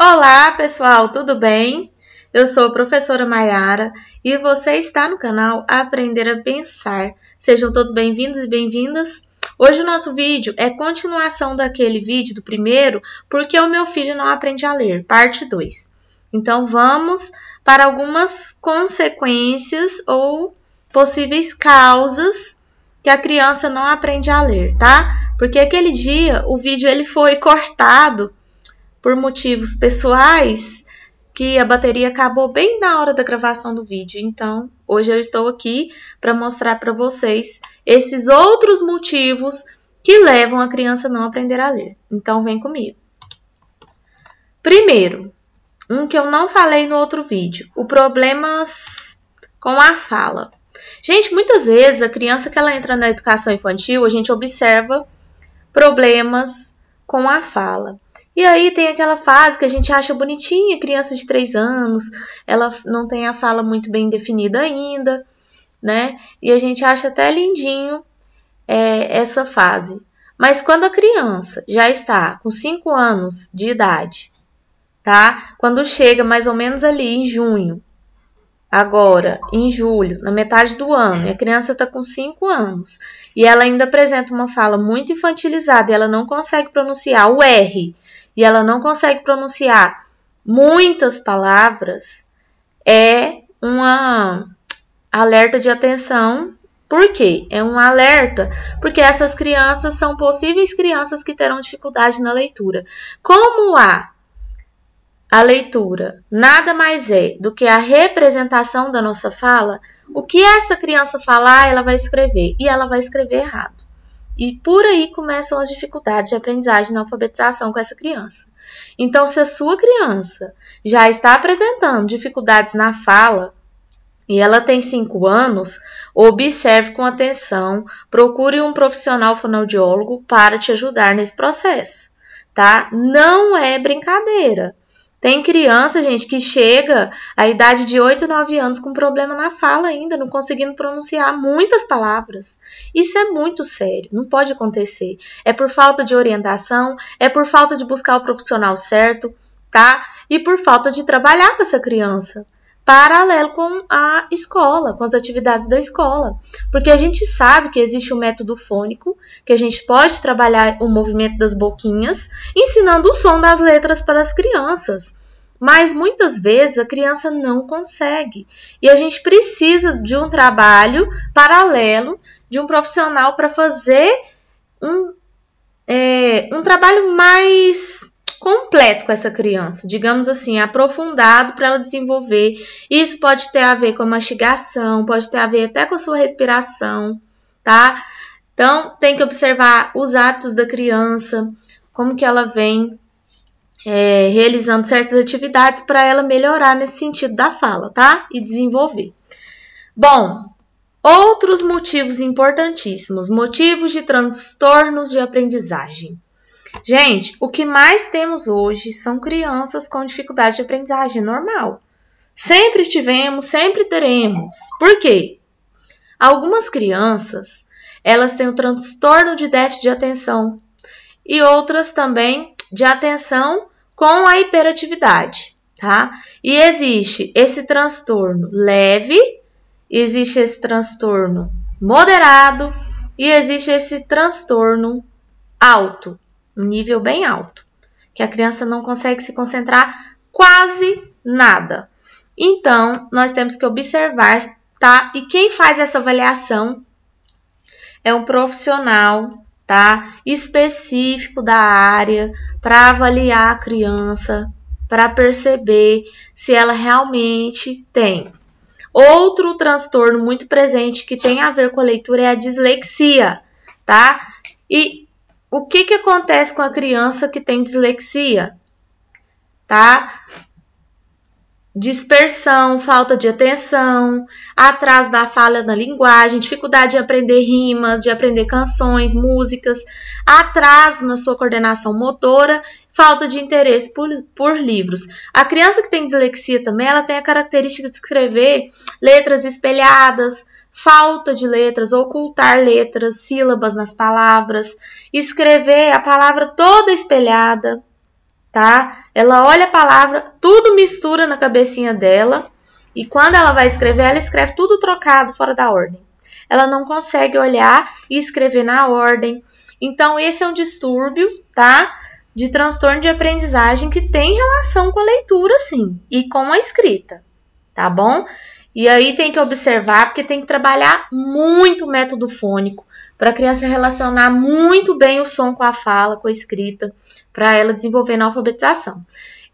Olá, pessoal, tudo bem? Eu sou a professora Maiara e você está no canal Aprender a Pensar. Sejam todos bem-vindos e bem-vindas. Hoje o nosso vídeo é continuação daquele vídeo do primeiro, porque o meu filho não aprende a ler, parte 2. Então vamos para algumas consequências ou possíveis causas que a criança não aprende a ler, tá? Porque aquele dia o vídeo ele foi cortado por motivos pessoais, que a bateria acabou bem na hora da gravação do vídeo. Então, hoje eu estou aqui para mostrar para vocês esses outros motivos que levam a criança a não aprender a ler. Então, vem comigo. Primeiro, um que eu não falei no outro vídeo, o problemas com a fala. Gente, muitas vezes a criança que ela entra na educação infantil, a gente observa problemas com a fala. E aí tem aquela fase que a gente acha bonitinha, criança de 3 anos, ela não tem a fala muito bem definida ainda, né? E a gente acha até lindinho essa fase. Mas quando a criança já está com 5 anos de idade, tá? Quando chega mais ou menos ali em junho, agora em julho, na metade do ano, e a criança está com 5 anos, e ela ainda apresenta uma fala muito infantilizada, e ela não consegue pronunciar o R, e ela não consegue pronunciar muitas palavras, é uma alerta de atenção. Por quê? É um alerta porque essas crianças são possíveis crianças que terão dificuldade na leitura. Como a leitura nada mais é do que a representação da nossa fala, o que essa criança falar, ela vai escrever, e ela vai escrever errado. E por aí começam as dificuldades de aprendizagem na alfabetização com essa criança. Então, se a sua criança já está apresentando dificuldades na fala e ela tem 5 anos, observe com atenção, procure um profissional fonoaudiólogo para te ajudar nesse processo, tá? Não é brincadeira. Tem criança, gente, que chega à idade de 8, 9 anos com problema na fala ainda, não conseguindo pronunciar muitas palavras. Isso é muito sério, não pode acontecer. É por falta de orientação, é por falta de buscar o profissional certo, tá? E por falta de trabalhar com essa criança, paralelo com a escola, com as atividades da escola. Porque a gente sabe que existe o método fônico, que a gente pode trabalhar o movimento das boquinhas, ensinando o som das letras para as crianças. Mas muitas vezes a criança não consegue. E a gente precisa de um trabalho paralelo, de um profissional para fazer um trabalho mais completo com essa criança, digamos assim, aprofundado para ela desenvolver. Isso pode ter a ver com a mastigação, pode ter a ver até com a sua respiração, tá? Então, tem que observar os hábitos da criança, como que ela vem realizando certas atividades para ela melhorar nesse sentido da fala, tá? E desenvolver. Bom, outros motivos importantíssimos, motivos de transtornos de aprendizagem. Gente, o que mais temos hoje são crianças com dificuldade de aprendizagem normal. Sempre tivemos, sempre teremos. Por quê? Algumas crianças, elas têm o transtorno de déficit de atenção e outras também de atenção com a hiperatividade, tá? E existe esse transtorno leve, existe esse transtorno moderado e existe esse transtorno alto. Um nível bem alto, que a criança não consegue se concentrar quase nada. Então, nós temos que observar, tá? E quem faz essa avaliação é um profissional, tá? Específico da área, para avaliar a criança, para perceber se ela realmente tem. Outro transtorno muito presente que tem a ver com a leitura é a dislexia, tá? E o que acontece com a criança que tem dislexia? Tá? Dispersão, falta de atenção, atraso da fala na linguagem, dificuldade de aprender rimas, de aprender canções, músicas, atraso na sua coordenação motora, falta de interesse por livros. A criança que tem dislexia também, ela tem a característica de escrever letras espelhadas, falta de letras, ocultar letras, sílabas nas palavras, escrever a palavra toda espelhada, tá? Ela olha a palavra, tudo mistura na cabecinha dela, e quando ela vai escrever, ela escreve tudo trocado, fora da ordem. Ela não consegue olhar e escrever na ordem. Então, esse é um distúrbio, tá? De transtorno de aprendizagem que tem relação com a leitura, sim, e com a escrita, tá bom? E aí tem que observar, porque tem que trabalhar muito o método fônico para a criança relacionar muito bem o som com a fala, com a escrita, para ela desenvolver na alfabetização.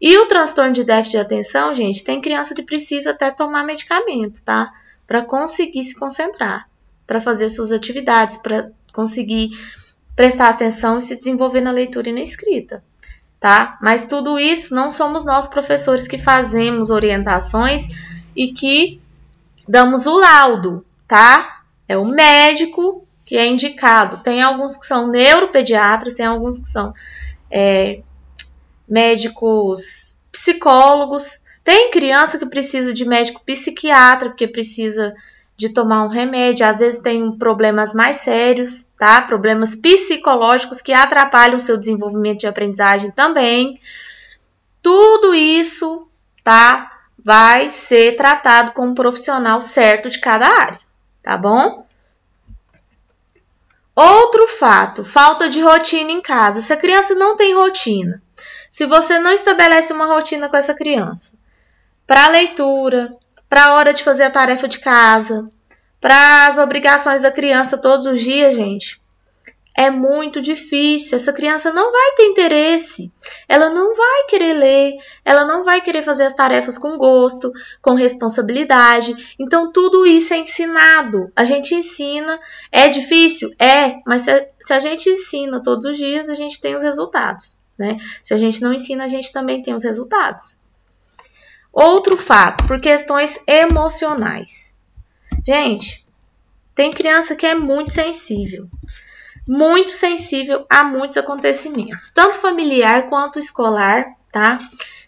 E o transtorno de déficit de atenção, gente, tem criança que precisa até tomar medicamento, tá? Para conseguir se concentrar, para fazer suas atividades, para conseguir prestar atenção e se desenvolver na leitura e na escrita, tá? Mas tudo isso não somos nós, professores, que fazemos orientações e que damos o laudo, tá? É o médico que é indicado. Tem alguns que são neuropediatras, tem alguns que são médicos psicólogos. Tem criança que precisa de médico psiquiatra, porque precisa de tomar um remédio. Às vezes tem problemas mais sérios, tá? Problemas psicológicos que atrapalham o seu desenvolvimento de aprendizagem também. Tudo isso, tá? Vai ser tratado com um profissional certo de cada área, tá bom? Outro fato, falta de rotina em casa. Se a criança não tem rotina, se você não estabelece uma rotina com essa criança, para a leitura, para a hora de fazer a tarefa de casa, para as obrigações da criança todos os dias, gente, é muito difícil. Essa criança não vai ter interesse, ela não vai querer ler, ela não vai querer fazer as tarefas com gosto, com responsabilidade. Então, tudo isso é ensinado. A gente ensina. É difícil? É, mas se a gente ensina todos os dias, a gente tem os resultados, né? Se a gente não ensina, a gente também tem os resultados. Outro fato, por questões emocionais. Gente, tem criança que é muito sensível a muitos acontecimentos, tanto familiar quanto escolar, tá?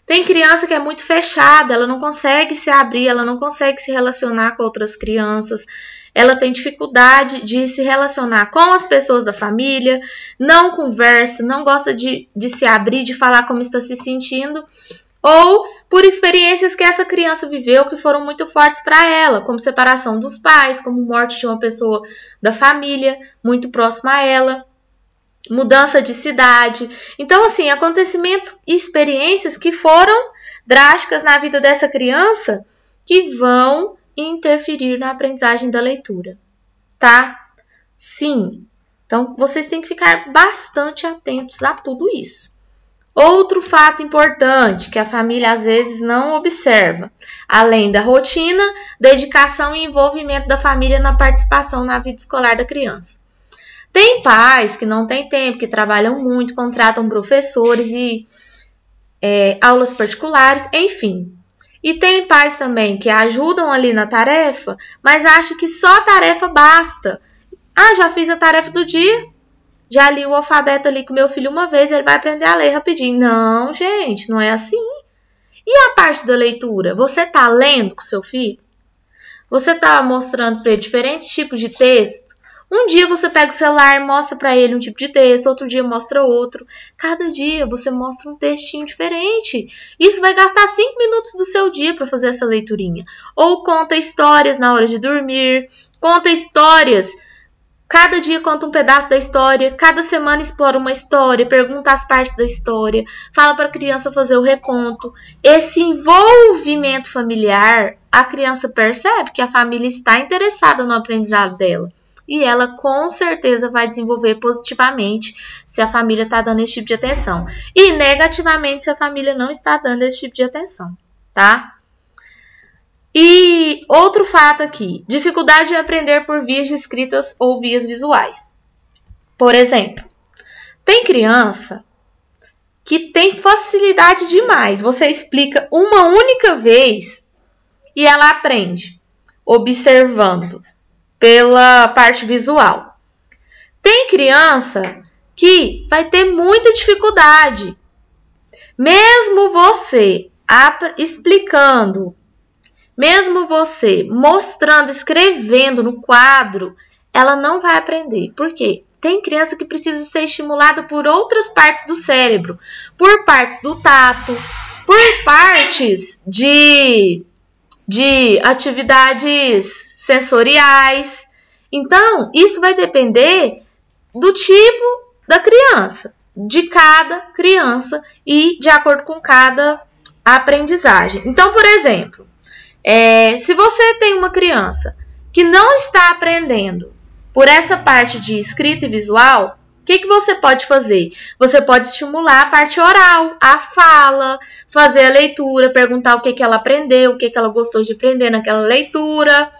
Tem criança que é muito fechada, ela não consegue se abrir, ela não consegue se relacionar com outras crianças, ela tem dificuldade de se relacionar com as pessoas da família, não conversa, não gosta de se abrir, de falar como está se sentindo, ou por experiências que essa criança viveu que foram muito fortes para ela, como separação dos pais, como morte de uma pessoa da família muito próxima a ela, mudança de cidade. Então, assim, acontecimentos e experiências que foram drásticas na vida dessa criança que vão interferir na aprendizagem da leitura, tá? Sim. Então, vocês têm que ficar bastante atentos a tudo isso. Outro fato importante que a família às vezes não observa, além da rotina, dedicação e envolvimento da família na participação na vida escolar da criança. Tem pais que não têm tempo, que trabalham muito, contratam professores e aulas particulares, enfim. E tem pais também que ajudam ali na tarefa, mas acham que só a tarefa basta. Ah, já fiz a tarefa do dia. Já li o alfabeto ali com meu filho uma vez, ele vai aprender a ler rapidinho. Não, gente, não é assim. E a parte da leitura? Você está lendo com seu filho? Você está mostrando para ele diferentes tipos de texto? Um dia você pega o celular e mostra para ele um tipo de texto, outro dia mostra outro. Cada dia você mostra um textinho diferente. Isso vai gastar 5 minutos do seu dia para fazer essa leiturinha. Ou conta histórias na hora de dormir, conta histórias. Cada dia conta um pedaço da história, cada semana explora uma história, pergunta as partes da história, fala para a criança fazer o reconto. Esse envolvimento familiar, a criança percebe que a família está interessada no aprendizado dela. E ela com certeza vai desenvolver positivamente se a família está dando esse tipo de atenção. E negativamente se a família não está dando esse tipo de atenção, tá? E outro fato aqui, dificuldade de aprender por vias de escritas ou vias visuais. Por exemplo, tem criança que tem facilidade demais. Você explica uma única vez e ela aprende, observando pela parte visual. Tem criança que vai ter muita dificuldade. Mesmo você explicando, mesmo você mostrando, escrevendo no quadro, ela não vai aprender. Por quê? tem criança que precisa ser estimulada por outras partes do cérebro, por partes do tato, por partes de atividades sensoriais. Então, isso vai depender do tipo da criança, de cada criança e de acordo com cada aprendizagem. Então, por exemplo, se você tem uma criança que não está aprendendo por essa parte de escrita e visual, o que você pode fazer? Você pode estimular a parte oral, a fala, fazer a leitura, perguntar o que ela aprendeu, o que ela gostou de aprender naquela leitura.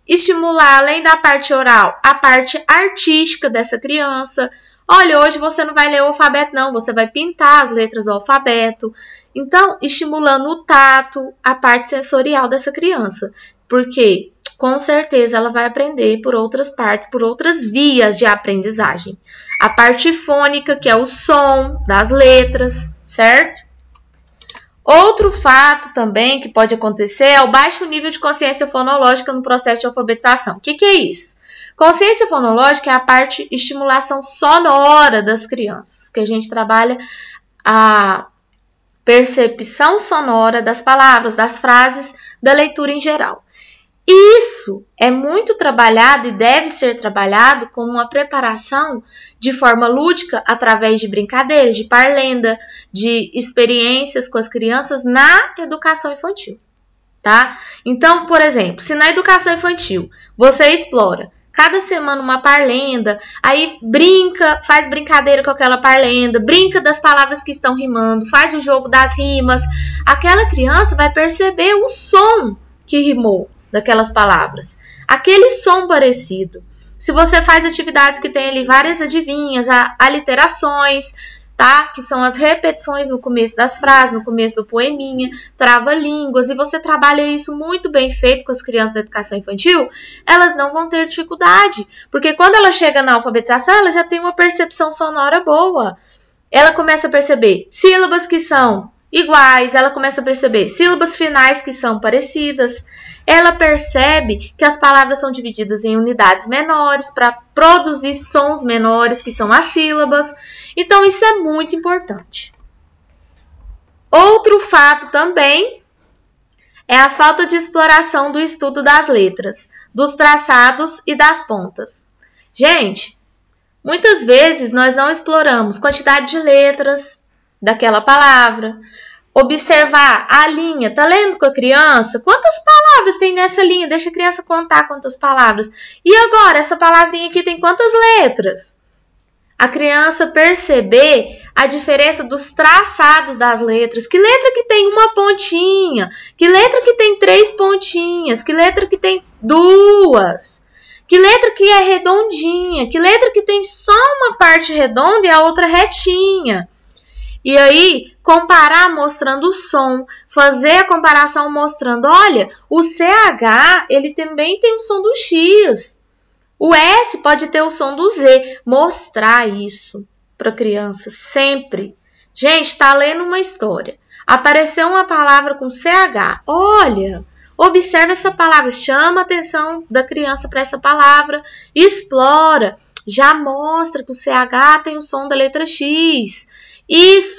Estimular, além da parte oral, a parte artística dessa criança. Olha, hoje você não vai ler o alfabeto, não, você vai pintar as letras do alfabeto. Então, estimulando o tato, a parte sensorial dessa criança. Porque, com certeza, ela vai aprender por outras partes, por outras vias de aprendizagem. A parte fônica, que é o som das letras, certo? Outro fato também que pode acontecer é o baixo nível de consciência fonológica no processo de alfabetização. O que é isso? Consciência fonológica é a parte de estimulação sonora das crianças, que a gente trabalha a percepção sonora das palavras, das frases, da leitura em geral. Isso é muito trabalhado e deve ser trabalhado com uma preparação de forma lúdica através de brincadeiras, de parlenda, de experiências com as crianças na educação infantil, tá? Então, por exemplo, se na educação infantil você explora cada semana uma parlenda, aí brinca, faz brincadeira com aquela parlenda, brinca das palavras que estão rimando, faz o jogo das rimas, aquela criança vai perceber o som que rimou daquelas palavras, aquele som parecido. Se você faz atividades que tem ali várias adivinhas, aliterações, tá? Que são as repetições no começo das frases, no começo do poeminha, trava-línguas, e você trabalha isso muito bem feito com as crianças da educação infantil, elas não vão ter dificuldade, porque quando ela chega na alfabetização, ela já tem uma percepção sonora boa. Ela começa a perceber sílabas que são iguais, ela começa a perceber sílabas finais que são parecidas, ela percebe que as palavras são divididas em unidades menores para produzir sons menores, que são as sílabas. Então, isso é muito importante. Outro fato também é a falta de exploração do estudo das letras, dos traçados e das pontas. Gente, muitas vezes nós não exploramos quantidade de letras daquela palavra, observar a linha, tá lendo com a criança? Quantas palavras tem nessa linha? Deixa a criança contar quantas palavras. E agora, essa palavrinha aqui tem quantas letras? A criança perceber a diferença dos traçados das letras. Que letra que tem uma pontinha? Que letra que tem 3 pontinhas? Que letra que tem 2? Que letra que é redondinha? Que letra que tem só uma parte redonda e a outra retinha? E aí, comparar mostrando o som, fazer a comparação mostrando, olha, o CH, ele também tem o som do X. O S pode ter o som do Z. Mostrar isso para a criança sempre. Gente, está lendo uma história. Apareceu uma palavra com CH. Olha, observa essa palavra. Chama a atenção da criança para essa palavra. Explora. Já mostra que o CH tem o som da letra X.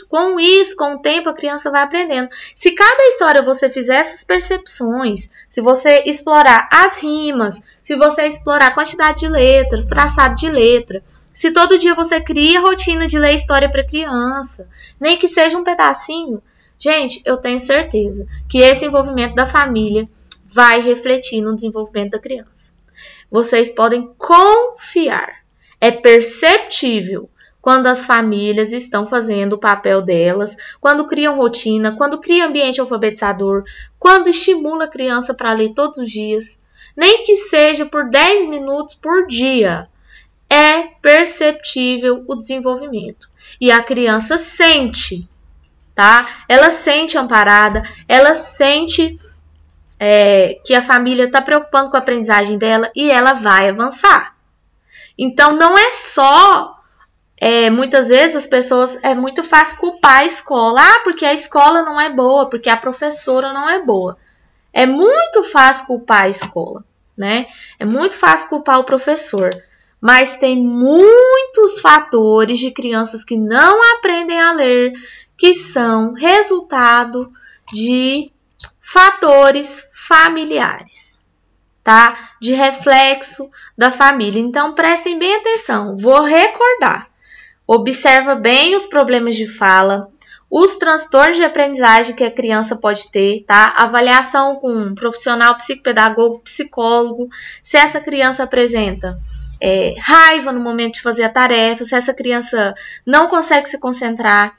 Com o tempo a criança vai aprendendo. Se cada história você fizer essas percepções, se você explorar as rimas, se você explorar a quantidade de letras, traçado de letra, se todo dia você cria a rotina de ler história para criança, nem que seja um pedacinho, gente, eu tenho certeza que esse envolvimento da família vai refletir no desenvolvimento da criança. Vocês podem confiar. É perceptível quando as famílias estão fazendo o papel delas, quando criam rotina, quando criam ambiente alfabetizador, quando estimula a criança para ler todos os dias, nem que seja por 10 minutos por dia, é perceptível o desenvolvimento. E a criança sente, tá? Ela sente amparada, ela sente que a família está preocupando com a aprendizagem dela e ela vai avançar. Então, não é só... muitas vezes as pessoas, é muito fácil culpar a escola. Porque a escola não é boa, porque a professora não é boa. É muito fácil culpar a escola, né? É muito fácil culpar o professor. Mas tem muitos fatores de crianças que não aprendem a ler, que são resultado de fatores familiares, tá? De reflexo da família. Então, prestem bem atenção. Vou recordar. Observa bem os problemas de fala, os transtornos de aprendizagem que a criança pode ter, tá? Avaliação com um profissional psicopedagogo, psicólogo, se essa criança apresenta raiva no momento de fazer a tarefa, se essa criança não consegue se concentrar,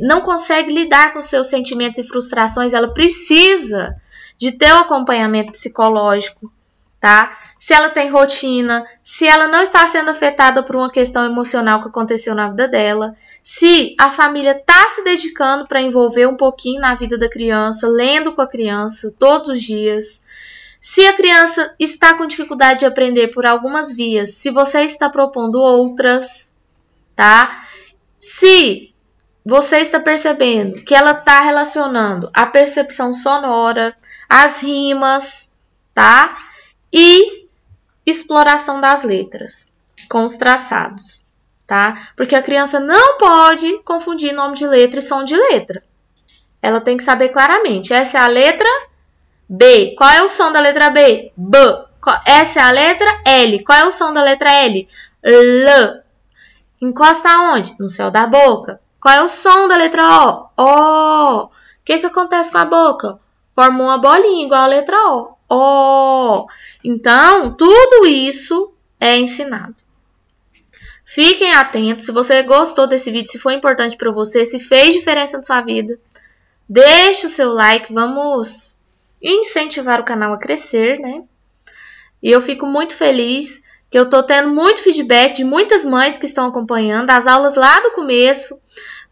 não consegue lidar com seus sentimentos e frustrações, ela precisa de ter um acompanhamento psicológico, tá? Se ela tem rotina, se ela não está sendo afetada por uma questão emocional que aconteceu na vida dela, se a família está se dedicando para envolver um pouquinho na vida da criança, lendo com a criança todos os dias, se a criança está com dificuldade de aprender por algumas vias, se você está propondo outras, tá? Se você está percebendo que ela está relacionando a percepção sonora, as rimas, tá? E exploração das letras com os traçados, tá? Porque a criança não pode confundir nome de letra e som de letra. Ela tem que saber claramente. Essa é a letra B. Qual é o som da letra B? B. Essa é a letra L. Qual é o som da letra L? L. Encosta aonde? No céu da boca. Qual é o som da letra O? O. O que acontece com a boca? Forma uma bolinha igual a letra O. O. Então, tudo isso é ensinado. Fiquem atentos. Se você gostou desse vídeo, se foi importante para você, se fez diferença na sua vida, deixe o seu like. Vamos incentivar o canal a crescer, né? E eu fico muito feliz que eu estou tendo muito feedback de muitas mães que estão acompanhando as aulas lá do começo,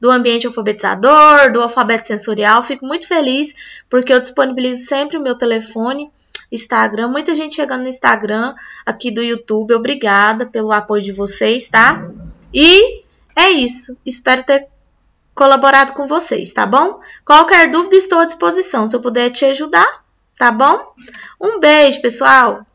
do ambiente alfabetizador, do alfabeto sensorial. Fico muito feliz porque eu disponibilizo sempre o meu telefone, Instagram. Muita gente chegando no Instagram aqui do YouTube. Obrigada pelo apoio de vocês, tá? E é isso. Espero ter colaborado com vocês, tá bom? Qualquer dúvida, estou à disposição. Se eu puder te ajudar, tá bom? Um beijo, pessoal!